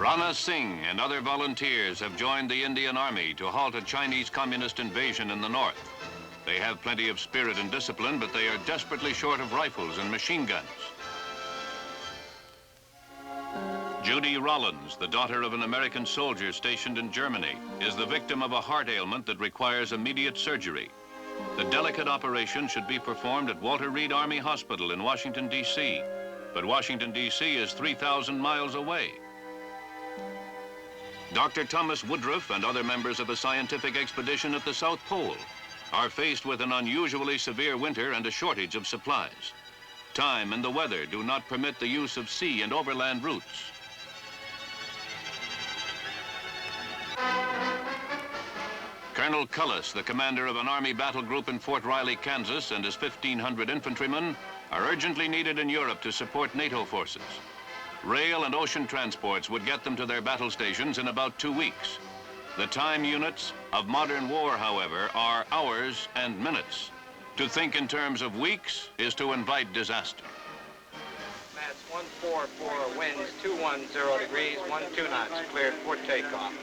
Rana Singh and other volunteers have joined the Indian Army to halt a Chinese communist invasion in the north. They have plenty of spirit and discipline, but they are desperately short of rifles and machine guns. Judy Rollins, the daughter of an American soldier stationed in Germany, is the victim of a heart ailment that requires immediate surgery. The delicate operation should be performed at Walter Reed Army Hospital in Washington, D.C., but Washington, D.C. is 3,000 miles away. Dr. Thomas Woodruff and other members of a scientific expedition at the South Pole are faced with an unusually severe winter and a shortage of supplies. Time and the weather do not permit the use of sea and overland routes. Colonel Cullis, the commander of an Army battle group in Fort Riley, Kansas, and his 1,500 infantrymen are urgently needed in Europe to support NATO forces. Rail and ocean transports would get them to their battle stations in about 2 weeks. The time units of modern war, however, are hours and minutes. To think in terms of weeks is to invite disaster. Mats 144, winds 210 degrees, 12 knots, cleared for takeoff.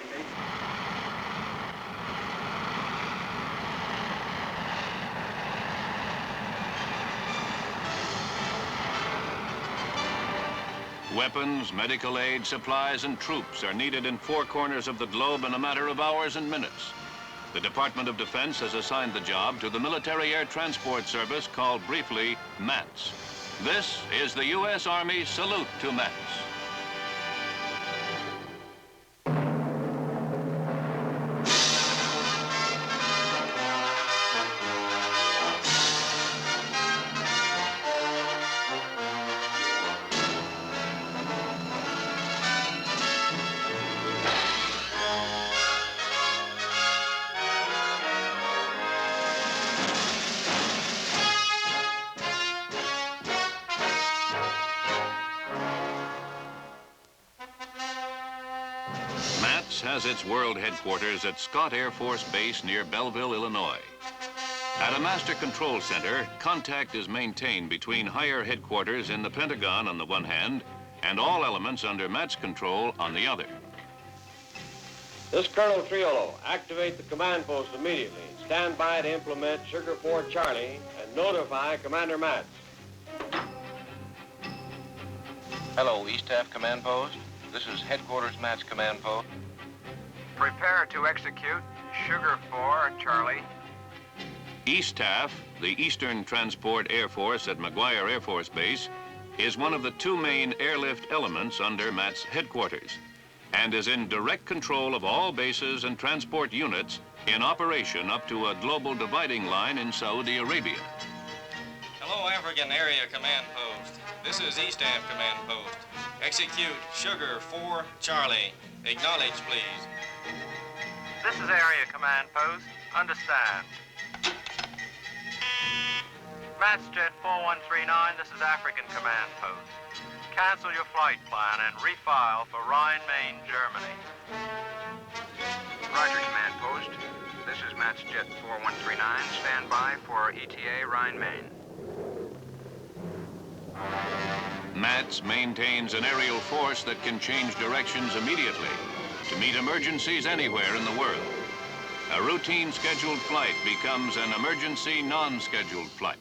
Weapons, medical aid, supplies, and troops are needed in 4 corners of the globe in a matter of hours and minutes. The Department of Defense has assigned the job to the Military Air Transport Service, called briefly MATS. This is the U.S. Army salute to MATS. MATS has its world headquarters at Scott Air Force Base near Belleville, Illinois. At a master control center, contact is maintained between higher headquarters in the Pentagon on the one hand and all elements under MATS control on the other. This Colonel Triolo, activate the command post immediately. Stand by to implement Sugar 4 Charlie and notify Commander Mats. Hello, East Staff Command Post. This is Headquarters Mats Command Post. Prepare to execute Sugar 4 Charlie. ESTAF, the Eastern Transport Air Force at McGuire Air Force Base, is one of the 2 main airlift elements under MATS headquarters and is in direct control of all bases and transport units in operation up to a global dividing line in Saudi Arabia. Hello, African Area Command Post. This is ESTAF Command Post. Execute Sugar 4 Charlie. Acknowledge, please. This is Area Command Post. Understand. Mats Jet 4139, this is African Command Post. Cancel your flight plan and refile for Rhine, Main, Germany. Roger, Command Post. This is Mats Jet 4139. Stand by for ETA Rhine, Main. MATS maintains an aerial force that can change directions immediately to meet emergencies anywhere in the world. A routine scheduled flight becomes an emergency non-scheduled flight.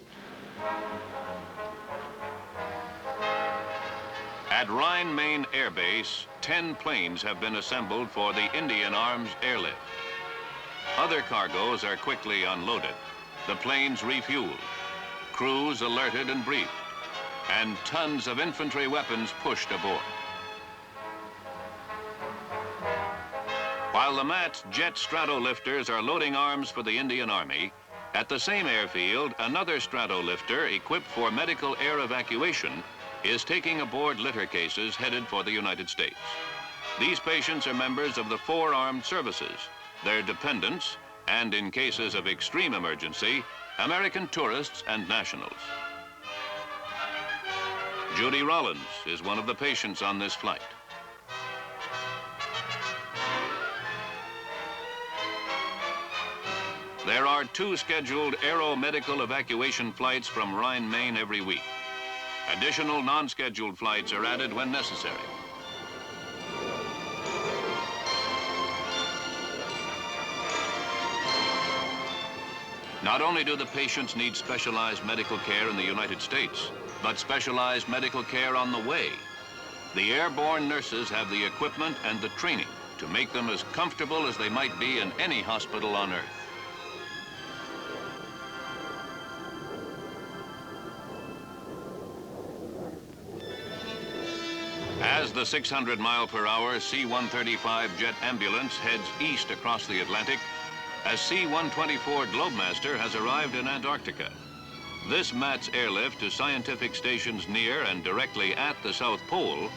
At Rhine Main Air Base, 10 planes have been assembled for the Indian Arms airlift. Other cargoes are quickly unloaded, the planes refueled, crews alerted and briefed, and tons of infantry weapons pushed aboard. While the MATS jet stratolifters are loading arms for the Indian Army, at the same airfield, another stratolifter equipped for medical air evacuation is taking aboard litter cases headed for the United States. These patients are members of the 4 armed services, their dependents, and in cases of extreme emergency, American tourists and nationals. Judy Rollins is one of the patients on this flight. There are 2 scheduled aero-medical evacuation flights from Rhine, Main every week. Additional non-scheduled flights are added when necessary. Not only do the patients need specialized medical care in the United States, but specialized medical care on the way. The airborne nurses have the equipment and the training to make them as comfortable as they might be in any hospital on Earth. As the 600-mile-per-hour C-135 jet ambulance heads east across the Atlantic, a C-124 Globemaster has arrived in Antarctica. This MATS airlift to scientific stations near and directly at the South Pole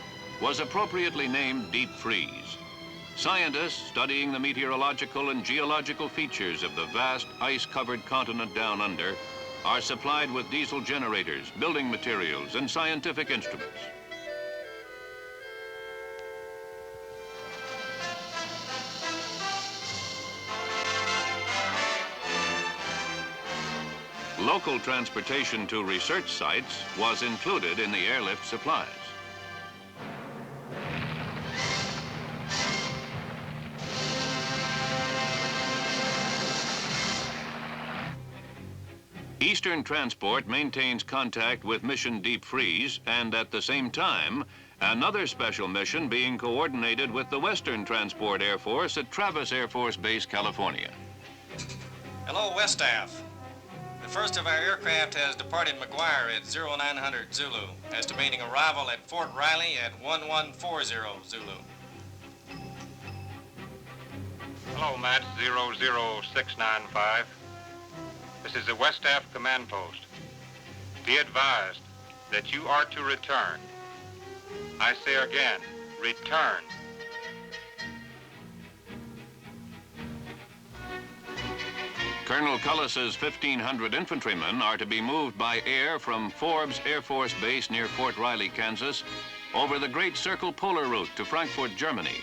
was appropriately named Deep Freeze. Scientists studying the meteorological and geological features of the vast ice-covered continent down under are supplied with diesel generators, building materials, and scientific instruments. Local transportation to research sites was included in the airlift supplies. Eastern Transport maintains contact with Mission Deep Freeze, and at the same time, another special mission being coordinated with the Western Transport Air Force at Travis Air Force Base, California. Hello, West Staff. The first of our aircraft has departed McGuire at 0900 Zulu, estimating arrival at Fort Riley at 1140 Zulu. Hello, Matt, 00695. This is the West Staff Command Post. Be advised that you are to return. I say again, return. Colonel Cullis's 1,500 infantrymen are to be moved by air from Forbes Air Force Base near Fort Riley, Kansas, over the Great Circle Polar Route to Frankfurt, Germany.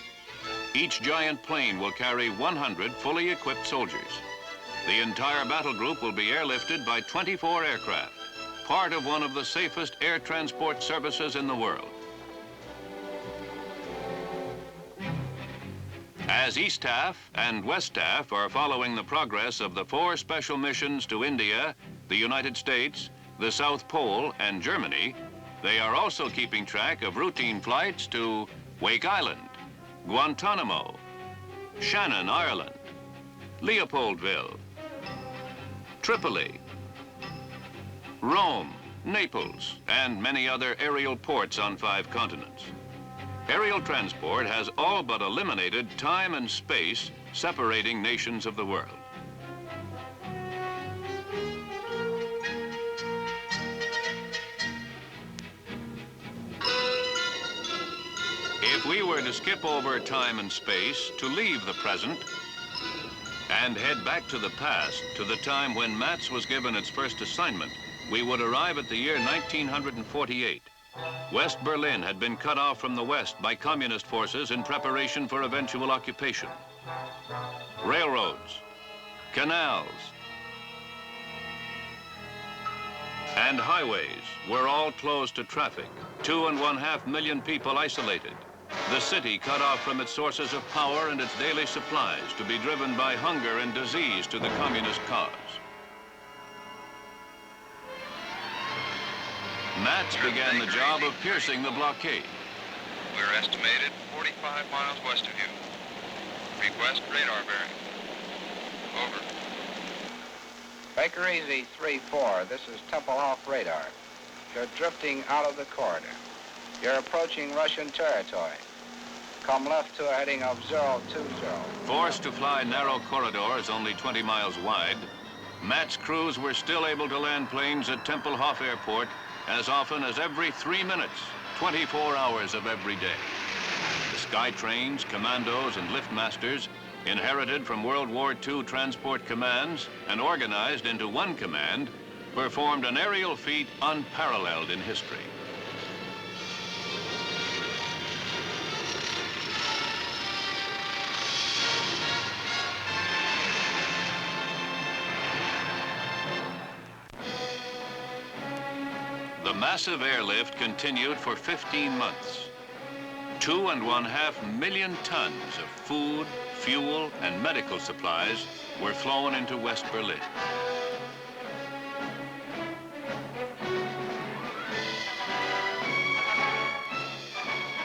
Each giant plane will carry 100 fully equipped soldiers. The entire battle group will be airlifted by 24 aircraft, part of one of the safest air transport services in the world. As East Staff and West Staff are following the progress of the 4 special missions to India, the United States, the South Pole, and Germany, they are also keeping track of routine flights to Wake Island, Guantanamo, Shannon, Ireland, Leopoldville, Tripoli, Rome, Naples, and many other aerial ports on 5 continents. Aerial transport has all but eliminated time and space separating nations of the world. If we were to skip over time and space to leave the present and head back to the past, to the time when MATS was given its first assignment, we would arrive at the year 1948. West Berlin had been cut off from the West by communist forces in preparation for eventual occupation. Railroads, canals, and highways were all closed to traffic. 2.5 million people isolated. The city cut off from its sources of power and its daily supplies to be driven by hunger and disease to the communist cause. MATS began the job of piercing the blockade. We're estimated 45 miles west of you. Request radar bearing. Over. Baker Easy 3-4, this is Tempelhof radar. You're drifting out of the corridor. You're approaching Russian territory. Come left to a heading of 020. Forced to fly narrow corridors only 20 miles wide, MATS crews were still able to land planes at Tempelhof Airport as often as every 3 minutes, 24 hours of every day. The sky trains, commandos, and liftmasters, inherited from World War II transport commands and organized into one command, performed an aerial feat unparalleled in history. The massive airlift continued for 15 months. 2.5 million tons of food, fuel, and medical supplies were flown into West Berlin.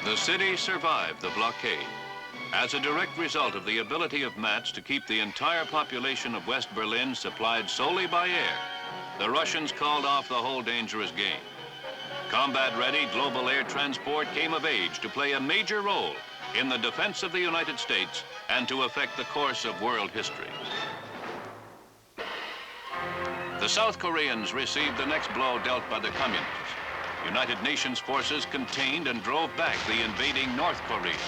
The city survived the blockade. As a direct result of the ability of MATS to keep the entire population of West Berlin supplied solely by air, the Russians called off the whole dangerous game. Combat-ready global air transport came of age to play a major role in the defense of the United States and to affect the course of world history. The South Koreans received the next blow dealt by the communists. United Nations forces contained and drove back the invading North Koreans.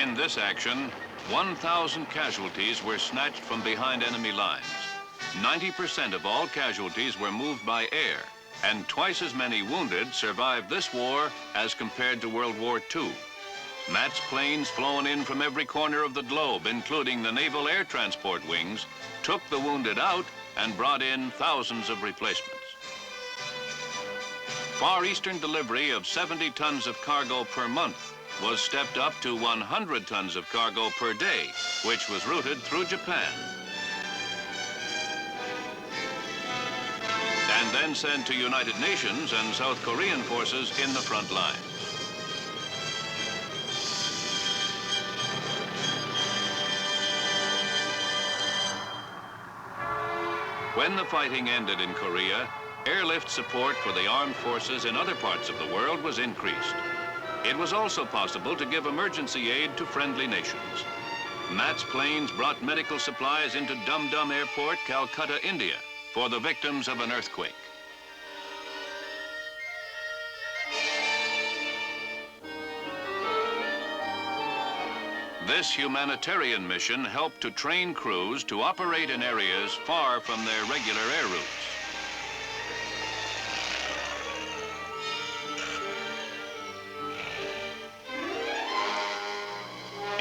In this action, 1,000 casualties were snatched from behind enemy lines. 90% of all casualties were moved by air, and twice as many wounded survived this war as compared to World War II. MATS planes flown in from every corner of the globe, including the Naval Air Transport wings, took the wounded out and brought in thousands of replacements. Far Eastern delivery of 70 tons of cargo per month was stepped up to 100 tons of cargo per day, which was routed through Japan. And then sent to United Nations and South Korean forces in the front lines. When the fighting ended in Korea, airlift support for the armed forces in other parts of the world was increased. It was also possible to give emergency aid to friendly nations. MATS planes brought medical supplies into Dum Dum Airport, Calcutta, India, for the victims of an earthquake. This humanitarian mission helped to train crews to operate in areas far from their regular air routes.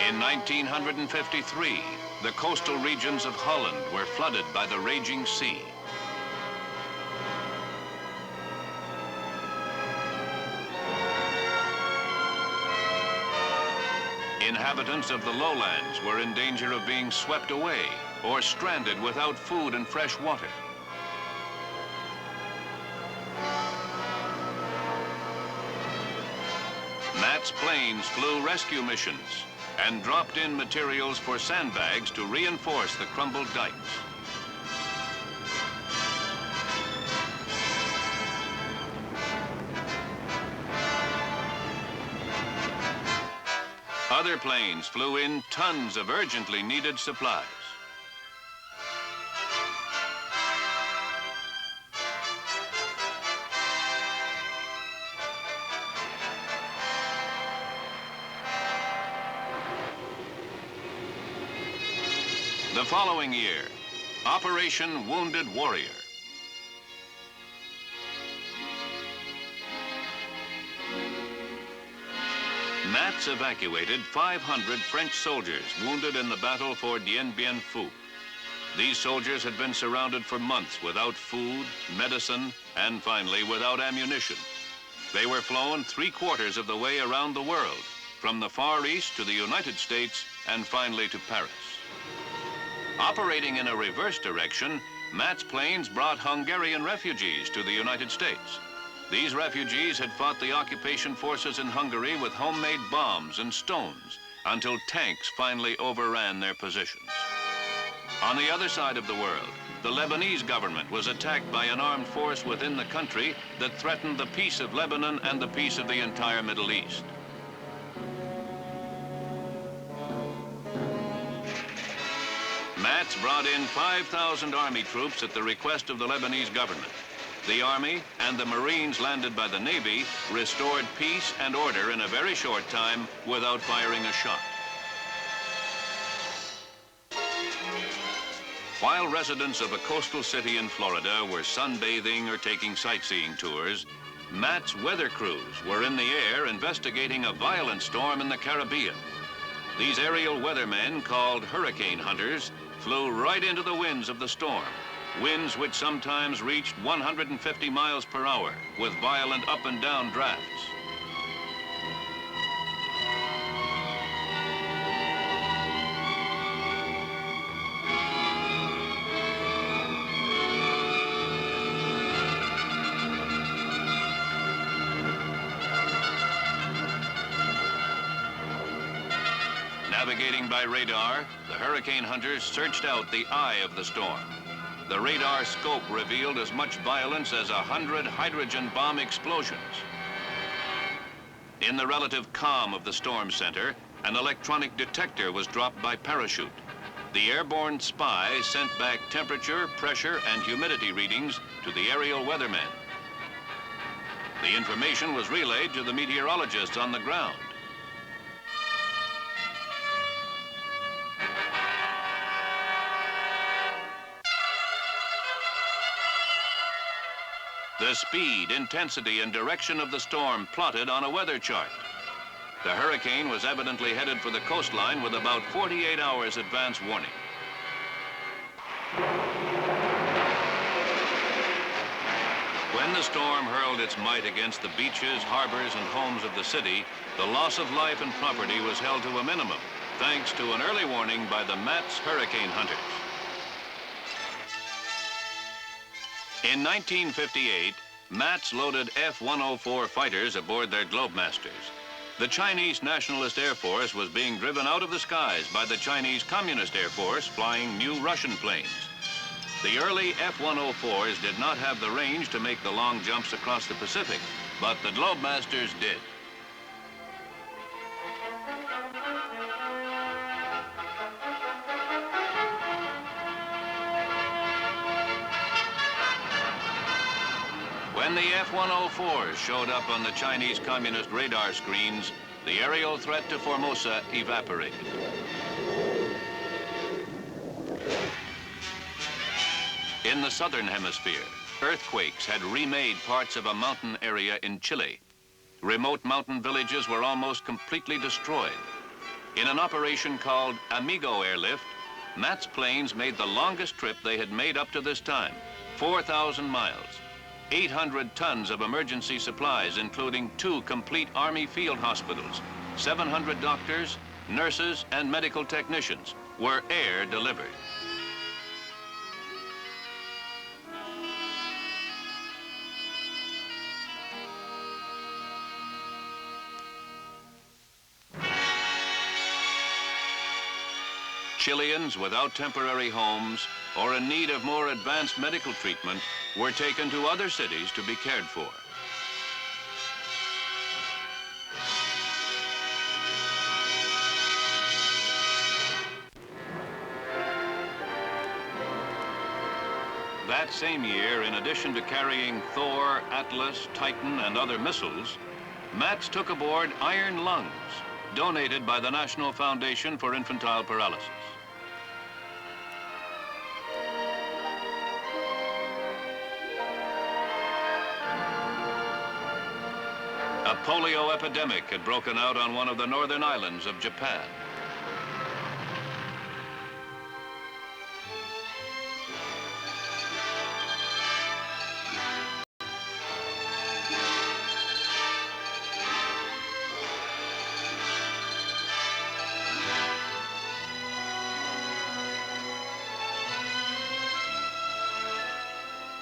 In 1953, the coastal regions of Holland were flooded by the raging sea. Inhabitants of the lowlands were in danger of being swept away or stranded without food and fresh water. MATS planes flew rescue missions and dropped in materials for sandbags to reinforce the crumbled dikes. Other planes flew in tons of urgently needed supplies. The following year, Operation Wounded Warrior. MATS evacuated 500 French soldiers wounded in the battle for Dien Bien Phu. These soldiers had been surrounded for months without food, medicine, and finally without ammunition. They were flown 3/4 of the way around the world, from the Far East to the United States and finally to Paris. Operating in a reverse direction, MATS planes brought Hungarian refugees to the United States. These refugees had fought the occupation forces in Hungary with homemade bombs and stones until tanks finally overran their positions. On the other side of the world, the Lebanese government was attacked by an armed force within the country that threatened the peace of Lebanon and the peace of the entire Middle East. MATS brought in 5,000 Army troops at the request of the Lebanese government. The Army and the Marines landed by the Navy restored peace and order in a very short time without firing a shot. While residents of a coastal city in Florida were sunbathing or taking sightseeing tours, Matt's weather crews were in the air investigating a violent storm in the Caribbean. These aerial weathermen, called hurricane hunters, flew right into the winds of the storm, winds which sometimes reached 150 miles per hour with violent up and down drafts. Navigating by radar, the hurricane hunters searched out the eye of the storm. The radar scope revealed as much violence as 100 hydrogen bomb explosions. In the relative calm of the storm center, an electronic detector was dropped by parachute. The airborne spy sent back temperature, pressure, and humidity readings to the aerial weathermen. The information was relayed to the meteorologists on the ground. The speed, intensity, and direction of the storm plotted on a weather chart. The hurricane was evidently headed for the coastline with about 48 hours advance warning. When the storm hurled its might against the beaches, harbors, and homes of the city, the loss of life and property was held to a minimum, thanks to an early warning by the Matt's hurricane hunters. In 1958, Matt's loaded F-104 fighters aboard their Globemasters. The Chinese Nationalist Air Force was being driven out of the skies by the Chinese Communist Air Force flying new Russian planes. The early F-104s did not have the range to make the long jumps across the Pacific, but the Globemasters did. When the F-104s showed up on the Chinese Communist radar screens, the aerial threat to Formosa evaporated. In the southern hemisphere, earthquakes had remade parts of a mountain area in Chile. Remote mountain villages were almost completely destroyed. In an operation called Amigo Airlift, Matt's planes made the longest trip they had made up to this time, 4,000 miles. 800 tons of emergency supplies, including 2 complete Army field hospitals, 700 doctors, nurses, and medical technicians, were air delivered. Chileans without temporary homes or in need of more advanced medical treatment were taken to other cities to be cared for. That same year, in addition to carrying Thor, Atlas, Titan, and other missiles, Matt's took aboard iron lungs, donated by the National Foundation for Infantile Paralysis. A polio epidemic had broken out on one of the northern islands of Japan.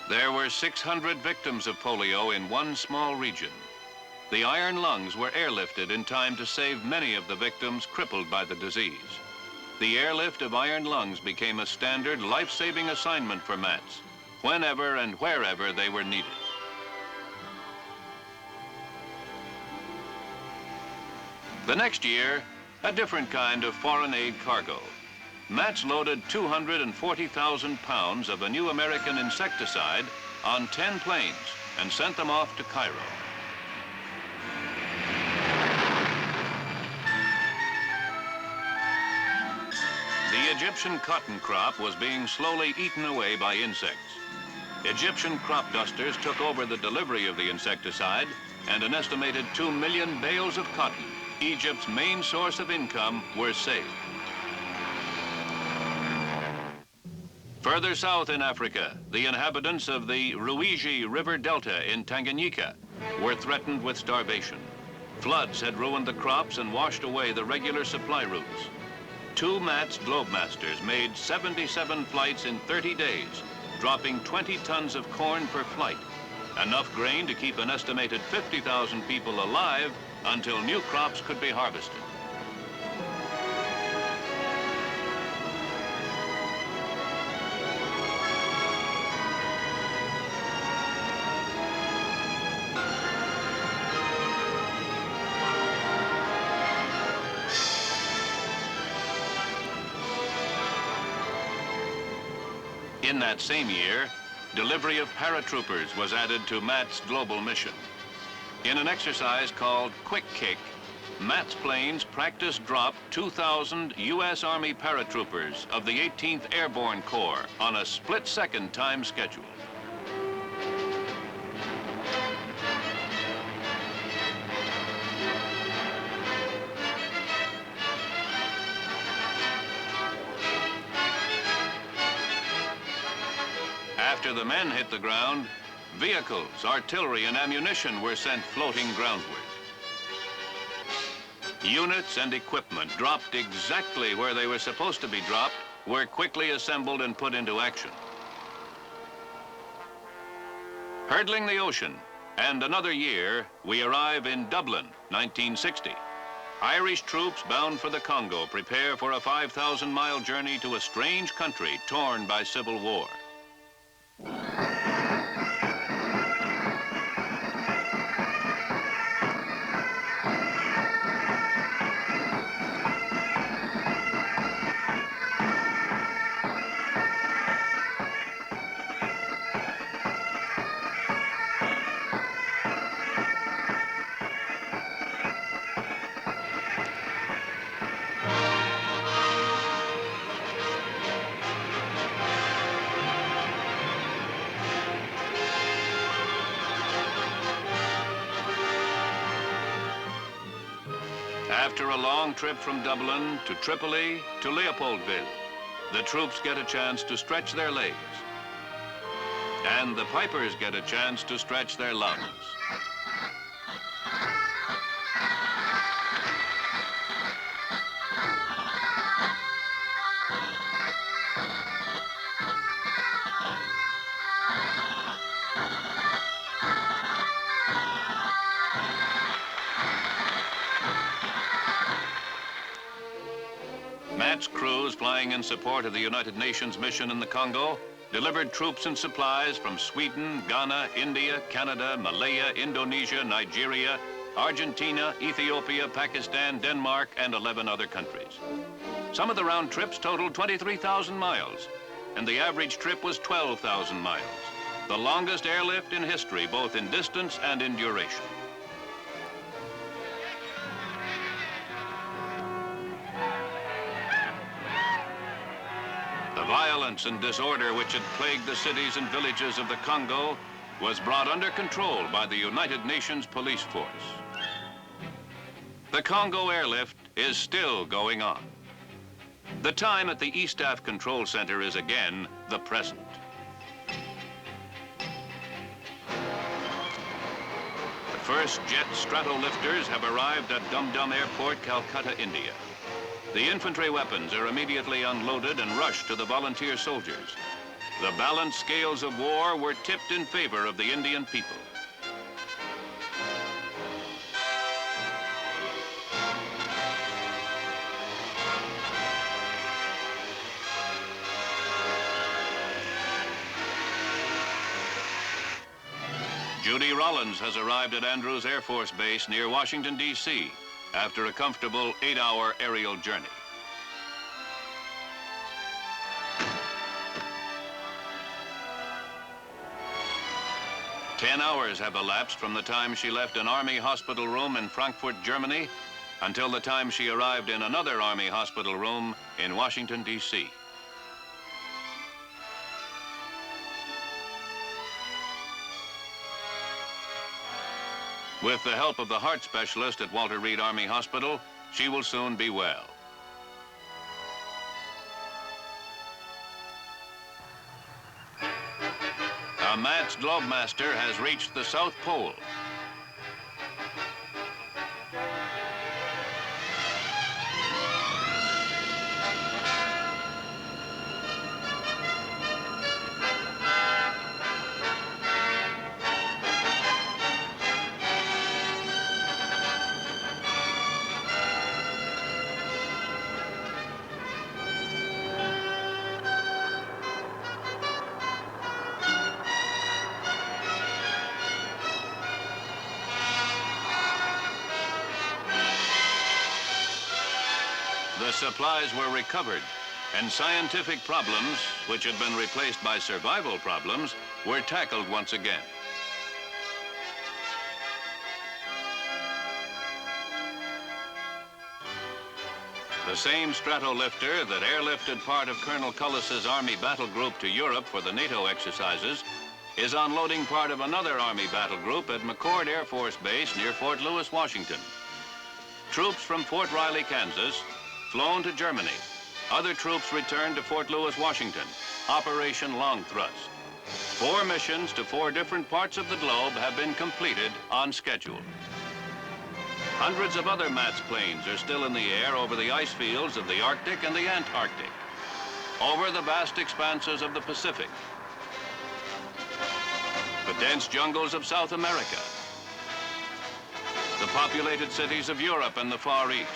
There were 600 victims of polio in one small region. The iron lungs were airlifted in time to save many of the victims crippled by the disease. The airlift of iron lungs became a standard life-saving assignment for Matt's, whenever and wherever they were needed. The next year, a different kind of foreign aid cargo. Matt's loaded 240,000 pounds of a new American insecticide on 10 planes and sent them off to Cairo. The Egyptian cotton crop was being slowly eaten away by insects. Egyptian crop dusters took over the delivery of the insecticide, and an estimated 2 million bales of cotton, Egypt's main source of income, were saved. Further south in Africa, the inhabitants of the Ruigi River Delta in Tanganyika were threatened with starvation. Floods had ruined the crops and washed away the regular supply routes. 2 MATS Globemasters made 77 flights in 30 days, dropping 20 tons of corn per flight, enough grain to keep an estimated 50,000 people alive until new crops could be harvested. In that same year, delivery of paratroopers was added to MATS global mission. In an exercise called Quick Kick, MATS planes practiced drop 2,000 U.S. Army paratroopers of the 18th Airborne Corps on a split-second time schedule. After the men hit the ground, vehicles, artillery, and ammunition were sent floating groundward. Units and equipment dropped exactly where they were supposed to be dropped were quickly assembled and put into action. Hurdling the ocean, and another year, we arrive in Dublin, 1960. Irish troops bound for the Congo prepare for a 5,000-mile journey to a strange country torn by civil war. After a long trip from Dublin to Tripoli to Leopoldville, the troops get a chance to stretch their legs. And the pipers get a chance to stretch their lungs. MATS crews flying in support of the United Nations mission in the Congo delivered troops and supplies from Sweden, Ghana, India, Canada, Malaya, Indonesia, Nigeria, Argentina, Ethiopia, Pakistan, Denmark, and 11 other countries. Some of the round trips totaled 23,000 miles, and the average trip was 12,000 miles, the longest airlift in history, both in distance and in duration. The violence and disorder which had plagued the cities and villages of the Congo was brought under control by the United Nations police force. The Congo airlift is still going on. The time at the ESTAF Control Center is again the present. The first jet stratolifters have arrived at Dum Dum Airport, Calcutta, India. The infantry weapons are immediately unloaded and rushed to the volunteer soldiers. The balanced scales of war were tipped in favor of the Indian people. Judy Rollins has arrived at Andrews Air Force Base near Washington, D.C., after a comfortable 8-hour aerial journey. "10 hours have elapsed from the time she left an Army hospital room in Frankfurt, Germany, until the time she arrived in another Army hospital room in Washington, D.C. With the help of the heart specialist at Walter Reed Army Hospital, she will soon be well. A MATS Globemaster has reached the South Pole. The supplies were recovered, and scientific problems, which had been replaced by survival problems, were tackled once again. The same stratolifter that airlifted part of Colonel Cullis's Army battle group to Europe for the NATO exercises is unloading part of another Army battle group at McChord Air Force Base near Fort Lewis, Washington. Troops from Fort Riley, Kansas, flown to Germany. Other troops returned to Fort Lewis, Washington. Operation Long Thrust. 4 missions to 4 different parts of the globe have been completed on schedule. Hundreds of other MATS planes are still in the air over the ice fields of the Arctic and the Antarctic, over the vast expanses of the Pacific, the dense jungles of South America, the populated cities of Europe and the Far East,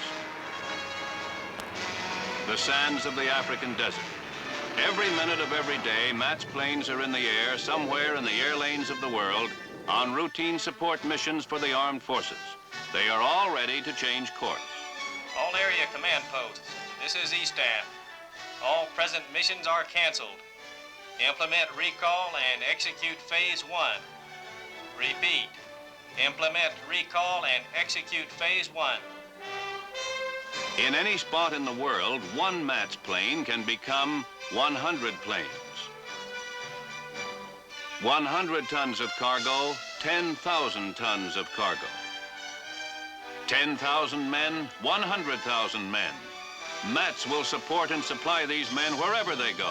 the sands of the African desert. Every minute of every day, MATS planes are in the air somewhere in the air lanes of the world on routine support missions for the armed forces. They are all ready to change course. All area command posts. This is E-Staff. All present missions are canceled. Implement recall and execute Phase 1. Repeat. Implement recall and execute Phase 1. In any spot in the world, 1 MATS plane can become 100 planes. 100 tons of cargo, 10,000 tons of cargo. 10,000 men, 100,000 men. MATS will support and supply these men wherever they go.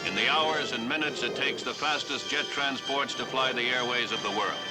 In the hours and minutes it takes the fastest jet transports to fly the airways of the world.